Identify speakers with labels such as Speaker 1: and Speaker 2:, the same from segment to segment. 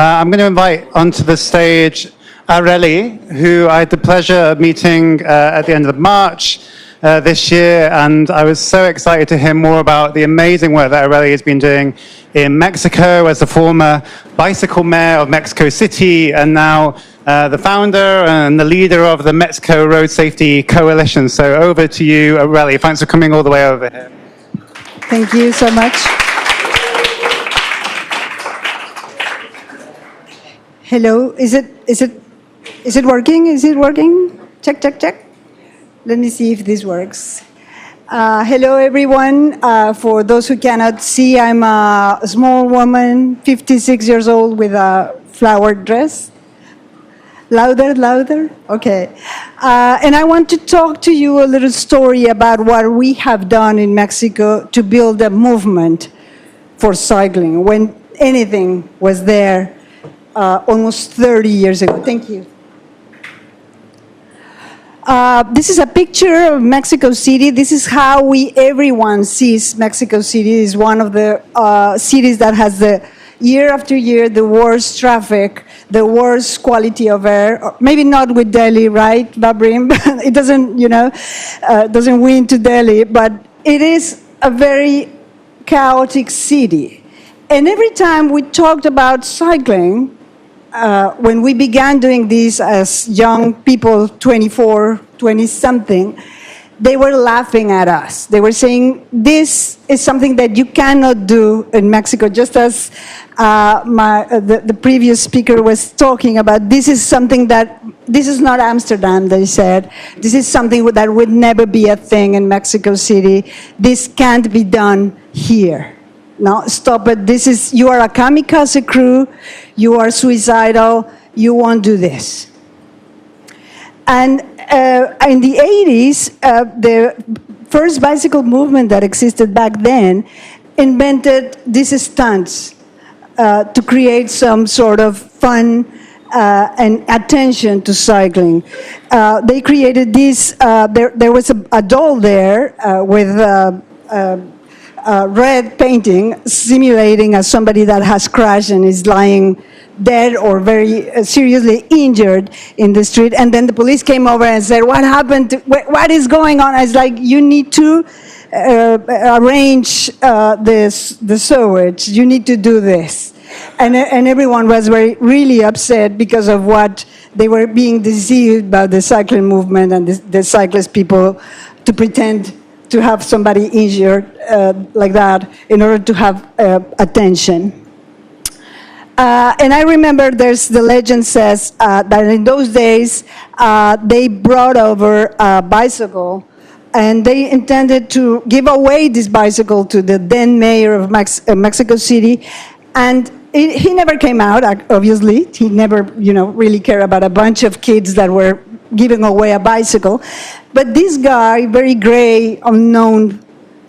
Speaker 1: I'm going to invite onto the stage Areli, who I had the pleasure of meeting at the end of March this year, and I was so excited to hear more about the amazing work that Areli has been doing in Mexico as the former bicycle mayor of Mexico City, and now the founder and the leader of the Mexico Road Safety Coalition. So over to you, Areli. Thanks for coming all the way over here.
Speaker 2: Thank you so much. Hello, is it working? Is it working? Check, check, check. Let me see if this works. Hello, everyone. For those who cannot see, I'm a small woman, 56 years old, with a flowered dress. Louder, louder? Okay. And I want to talk to you a little story about what we have done in Mexico to build a movement for cycling when anything was there almost 30 years ago. Thank you. This is a picture of Mexico City. This is how everyone sees Mexico City. It's one of the cities that has year after year the worst traffic, the worst quality of air. Maybe not with Delhi, right, Babrim? It doesn't, doesn't win to Delhi, but it is a very chaotic city. And every time we talked about cycling, when we began doing this as young people, 24, 20-something, they were laughing at us. They were saying, this is something that you cannot do in Mexico, just as the previous speaker was talking about. This is not Amsterdam, they said. This is something that would never be a thing in Mexico City. This can't be done here. No, stop it. You are a kamikaze crew. You are suicidal. You won't do this. And in the 80s, the first bicycle movement that existed back then invented these stunts to create some sort of fun and attention to cycling. They created this. There was a doll there with red painting, simulating as somebody that has crashed and is lying dead or very seriously injured in the street. And then the police came over and said, what happened? What is going on? I was like, you need to arrange the sewage. You need to do this. And everyone was really upset because of what they were being deceived by the cycling movement and the cyclist people to pretend to have somebody injured like that in order to have attention. And I remember the legend says that in those days they brought over a bicycle and they intended to give away this bicycle to the then mayor of Mexico City. And he never came out, obviously. He never, really cared about a bunch of kids that were giving away a bicycle. But this guy, very gray, unknown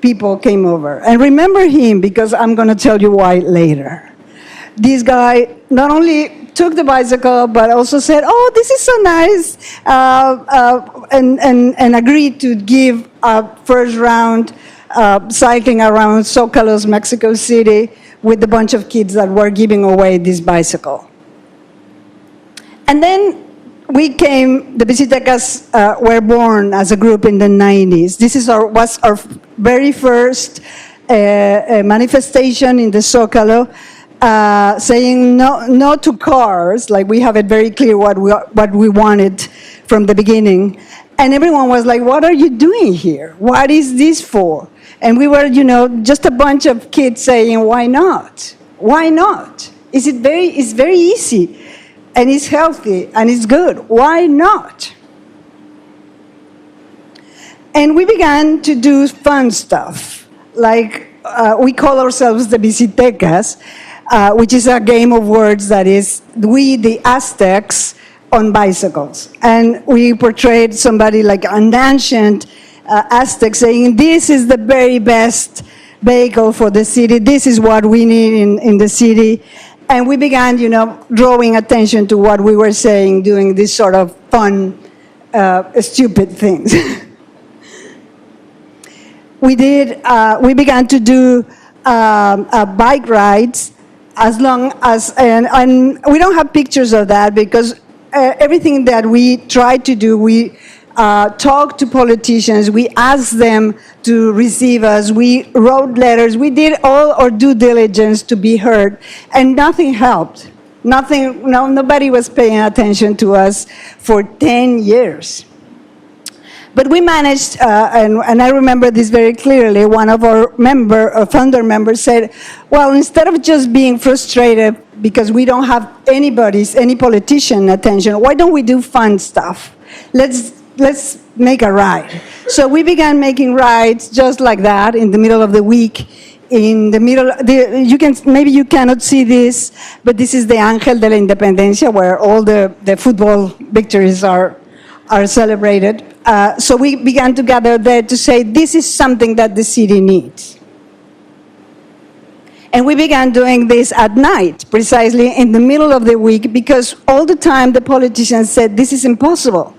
Speaker 2: people came over. And remember him, because I'm going to tell you why later. This guy not only took the bicycle, but also said, oh, this is so nice, and agreed to give a first round cycling around Zócalos, Mexico City, with a bunch of kids that were giving away this bicycle. And then the Bicitecas were born as a group in the 90s. This was our very first manifestation in the Zócalo, saying no to cars. Like, we have it very clear what we wanted from the beginning. And everyone was like, what are you doing here? What is this for? And we were, just a bunch of kids saying, why not? Why not? It's very easy, and it's healthy, and it's good. Why not? And we began to do fun stuff. Like, we call ourselves the Bicitecas, which is a game of words that is we, the Aztecs, on bicycles. And we portrayed somebody like an ancient Aztec saying, this is the very best vehicle for the city. This is what we need in the city. And we began, drawing attention to what we were saying, doing this sort of fun, stupid things. We began to do bike rides as long as, and we don't have pictures of that because everything that we try to do, we talk to politicians, we asked them to receive us, we wrote letters, we did all our due diligence to be heard, and nothing helped. Nobody was paying attention to us for 10 years. But we managed, and I remember this very clearly, one of our founder members said, well, instead of just being frustrated because we don't have any politician attention, why don't we do fun stuff? Let's make a ride. So we began making rides just like that in the middle of the week. In the middle, maybe you cannot see this, but this is the Ángel de la Independencia, where all the football victories are celebrated. So we began to gather there to say, this is something that the city needs. And we began doing this at night, precisely in the middle of the week, because all the time the politicians said, this is impossible.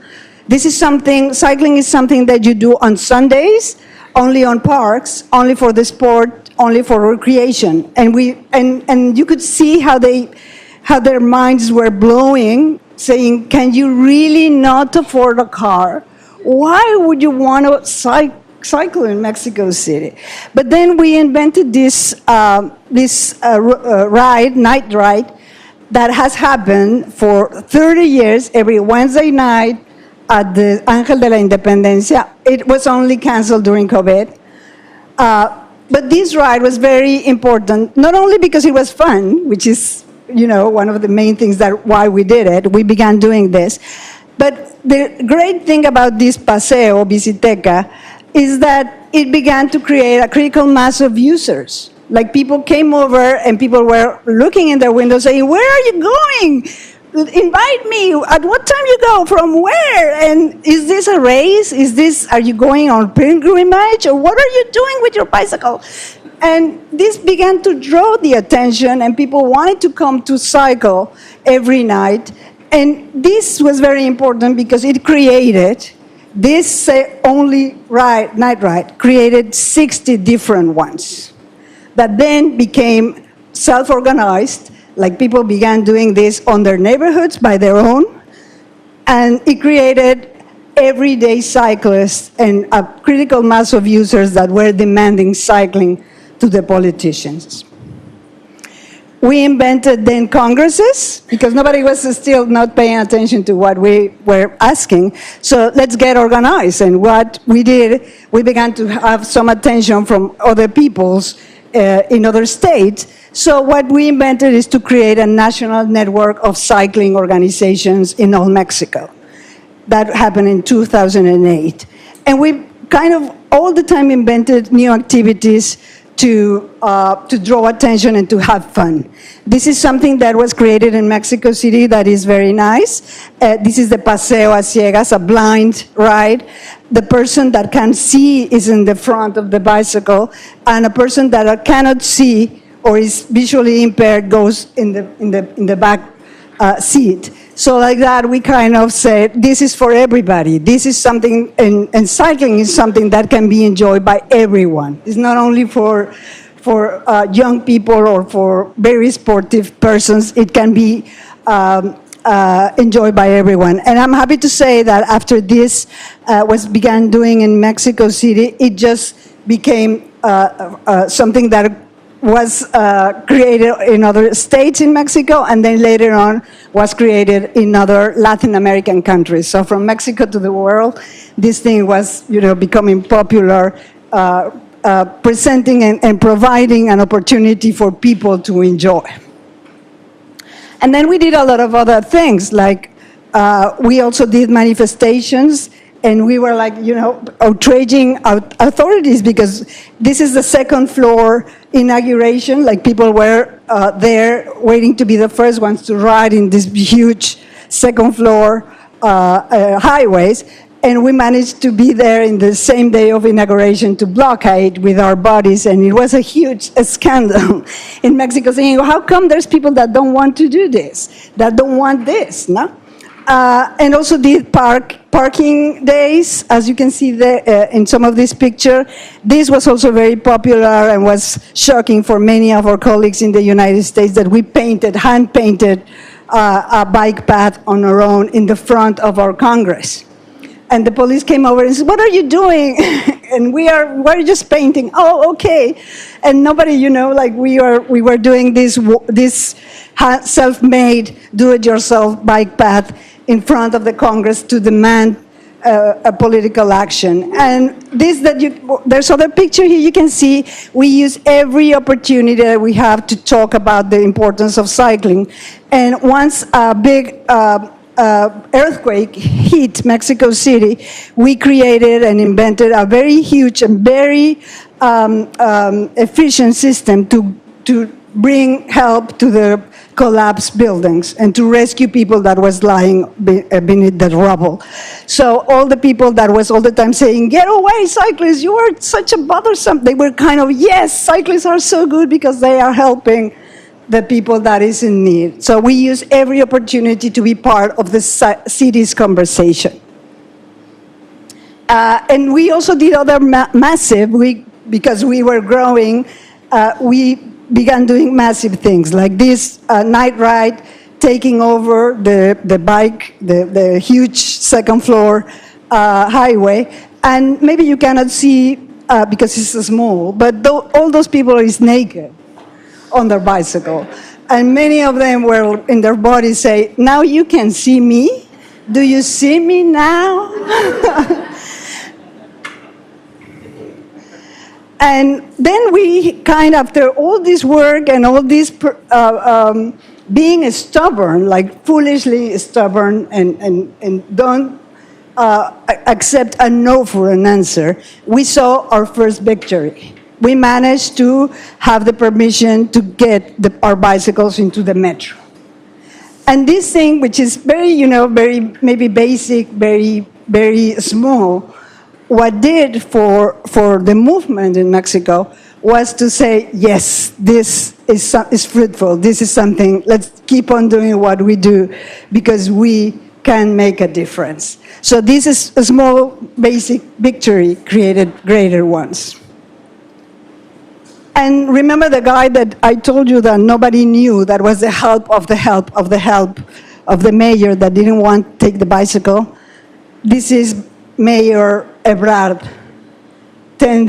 Speaker 2: Cycling is something that you do on Sundays, only on parks, only for the sport, only for recreation. And you could see how their minds were blowing, saying, can you really not afford a car? Why would you want to cycle in Mexico City? But then we invented this night ride, that has happened for 30 years, every Wednesday night, at the Ángel de la Independencia. It was only canceled during COVID. But this ride was very important, not only because it was fun, which is, one of the main things why we did it. We began doing this. But the great thing about this paseo, Biciteca, is that it began to create a critical mass of users. Like, people came over and people were looking in their windows saying, where are you going? Invite me. At what time you go? From where? And is this a race? Are you going on pilgrimage? Or what are you doing with your bicycle? And this began to draw the attention, and people wanted to come to cycle every night. And this was very important because it created, this only night ride, created 60 different ones that then became self-organized. Like, people began doing this on their neighborhoods by their own, and it created everyday cyclists and a critical mass of users that were demanding cycling to the politicians. We invented then congresses, because nobody was still not paying attention to what we were asking. So let's get organized. And what we did, we began to have some attention from other peoples in other states. So what we invented is to create a national network of cycling organizations in all Mexico. That happened in 2008. And we kind of all the time invented new activities to draw attention and to have fun. This is something that was created in Mexico City that is very nice. This is the Paseo a Ciegas, a blind ride. The person that can see is in the front of the bicycle, and a person that cannot see or is visually impaired goes in the back seat. So like that, we kind of say, this is for everybody. This is something, and cycling is something that can be enjoyed by everyone. It's not only for young people or for very sportive persons. It can be enjoyed by everyone. And I'm happy to say that after this began doing in Mexico City, it just became something that was created in other states in Mexico, and then later on was created in other Latin American countries. So from Mexico to the world, this thing was, becoming popular, presenting and providing an opportunity for people to enjoy. And then we did a lot of other things, like we also did manifestations. And we were like, outraging authorities, because this is the second floor inauguration. Like, people were there waiting to be the first ones to ride in this huge second floor highways. And we managed to be there in the same day of inauguration to blockade with our bodies. And it was a huge scandal in Mexico, saying, how come there's people that don't want to do this, that don't want this, no? and also did parking days, as you can see there in some of this picture. This was also very popular and was shocking for many of our colleagues in the United States that we hand-painted a bike path on our own in the front of our Congress. And the police came over and said, "What are you doing?" And we're just painting. "Oh, okay." And nobody, like we were doing this self-made, do-it-yourself bike path in front of the Congress to demand a political action. And there's other picture here you can see. We use every opportunity that we have to talk about the importance of cycling. And once a big earthquake hit Mexico City, we created and invented a very huge and very efficient system to bring help to the collapsed buildings and to rescue people that was lying beneath the rubble. So all the people that was all the time saying, "Get away, cyclists, you are such a bothersome," they were kind of, yes, cyclists are so good because they are helping the people that is in need. So we use every opportunity to be part of the city's conversation. And we also did other massive, because we were growing, we began doing massive things like this night ride, taking over the bike, the huge second floor highway. And maybe you cannot see because it's small, but all those people is naked on their bicycle. And many of them were in their bodies say, "Now you can see me? Do you see me now?" And then we after all this work and all this being stubborn, like foolishly stubborn and don't accept a no for an answer, we saw our first victory. We managed to have the permission to get our bicycles into the metro. And this thing, which is very, very maybe basic, very, very small, what did for the movement in Mexico was to say, yes, this is fruitful. This is something, let's keep on doing what we do because we can make a difference. So this is a small, basic victory created greater ones. And remember the guy that I told you that nobody knew, that was the help of the mayor that didn't want to take the bicycle? This is Mayor Ebrard, 10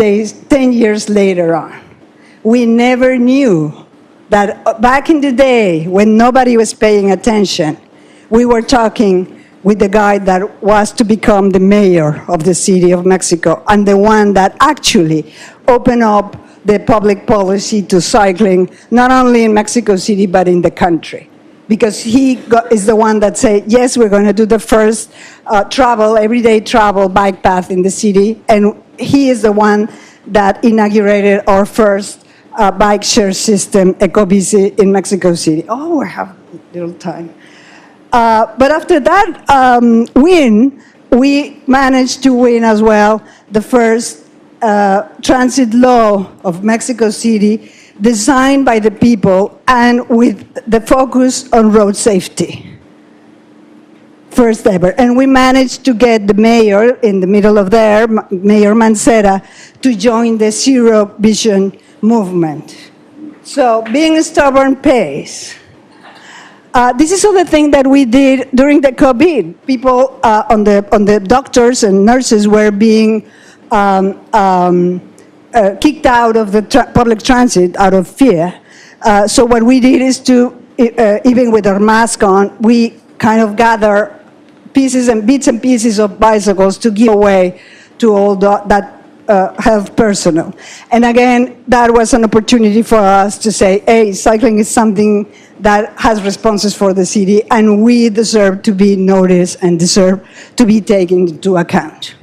Speaker 2: years later on. We never knew that back in the day when nobody was paying attention, we were talking with the guy that was to become the mayor of the city of Mexico and the one that actually opened up the public policy to cycling, not only in Mexico City, but in the country. Because he is the one that said, yes, we're going to do the first everyday travel bike path in the city. And he is the one that inaugurated our first bike share system, Ecobici, in Mexico City. Oh, we have a little time. But after that win, we managed to win as well the first transit law of Mexico City, designed by the people and with the focus on road safety. First ever. And we managed to get the mayor in the middle of there, Mayor Mancera, to join the Zero Vision movement. So being stubborn pays. This is other thing that we did during the COVID. People on the doctors and nurses were being kicked out of the public transit out of fear. So what we did is to, even with our mask on, we kind of gather pieces and bits and pieces of bicycles to give away to all that health personnel. And again, that was an opportunity for us to say, hey, cycling is something that has responses for the city, and we deserve to be noticed and deserve to be taken into account.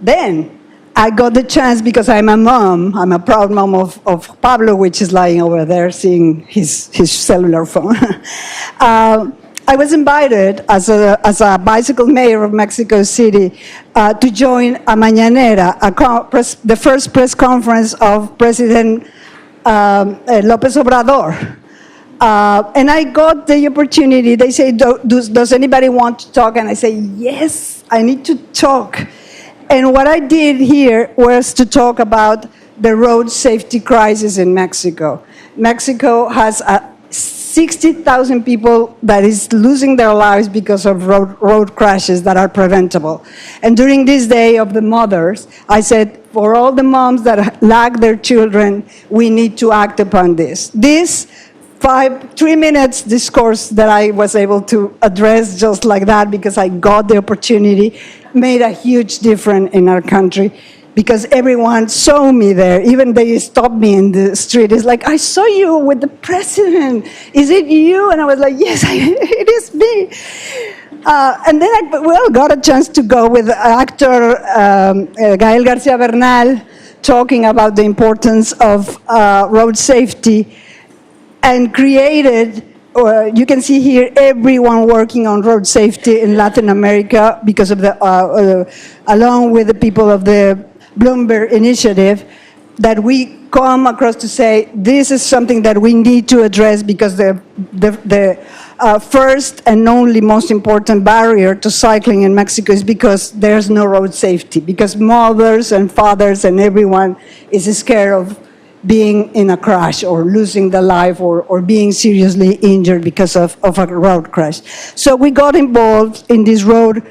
Speaker 2: Then I got the chance, because I'm a mom, I'm a proud mom of Pablo, which is lying over there seeing his cellular phone. I was invited as a bicycle mayor of Mexico City to join a Mañanera, the first press conference of President López Obrador. And I got the opportunity. They say, does anybody want to talk? And I say, yes, I need to talk. And what I did here was to talk about the road safety crisis in Mexico. Mexico has 60,000 people that is losing their lives because of road crashes that are preventable. And during this day of the mothers, I said, for all the moms that lack their children, we need to act upon this. This 3 minutes discourse that I was able to address just like that because I got the opportunity made a huge difference in our country because everyone saw me there. Even they stopped me in the street. It's like, I saw you with the president. Is it you? And I was like, yes, it is me. And then I got a chance to go with actor Gael Garcia Bernal talking about the importance of road safety and created, you can see here, everyone working on road safety in Latin America because of the, along with the people of the Bloomberg Initiative, that we come across to say, this is something that we need to address because the first and only most important barrier to cycling in Mexico is because there's no road safety, because mothers and fathers and everyone is scared of being in a crash or losing their life or being seriously injured because of a road crash. So we got involved in this road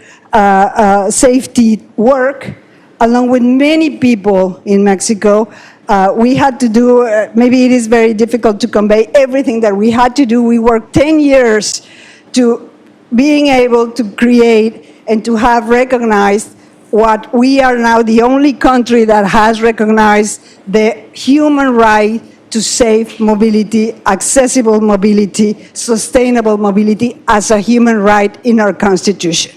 Speaker 2: safety work along with many people in Mexico. We had to do, maybe it is very difficult to convey everything that we had to do. We worked 10 years to being able to create and to have recognized what we are now the only country that has recognized the human right to safe mobility, accessible mobility, sustainable mobility as a human right in our Constitution.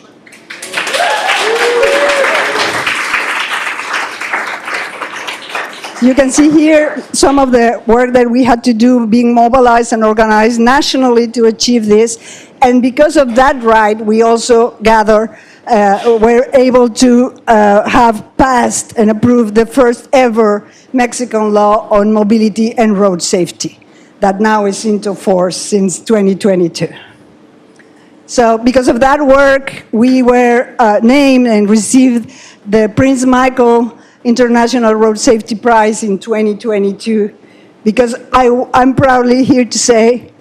Speaker 2: You can see here some of the work that we had to do being mobilized and organized nationally to achieve this. And because of that right, we also were able to have passed and approved the first ever Mexican law on mobility and road safety that now is into force since 2022. So because of that work, we were named and received the Prince Michael International Road Safety Prize in 2022, because I'm proudly here to say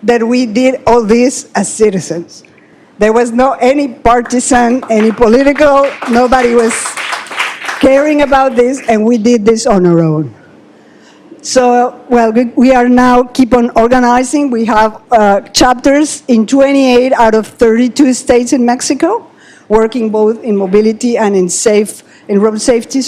Speaker 2: that we did all this as citizens. There was no any partisan, any political, nobody was caring about this, and we did this on our own. So, well, we are now keep on organizing. We have chapters in 28 out of 32 states in Mexico, working both in mobility and in road safety,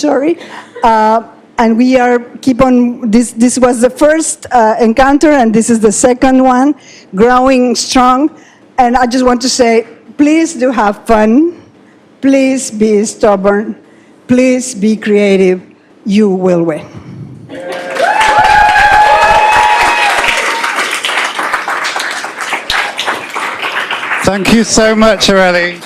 Speaker 2: and we are keep on, this was the first encounter, and this is the second one, growing strong. And I just want to say, please do have fun. Please be stubborn. Please be creative. You will win.
Speaker 1: Thank you so much, Aurelie.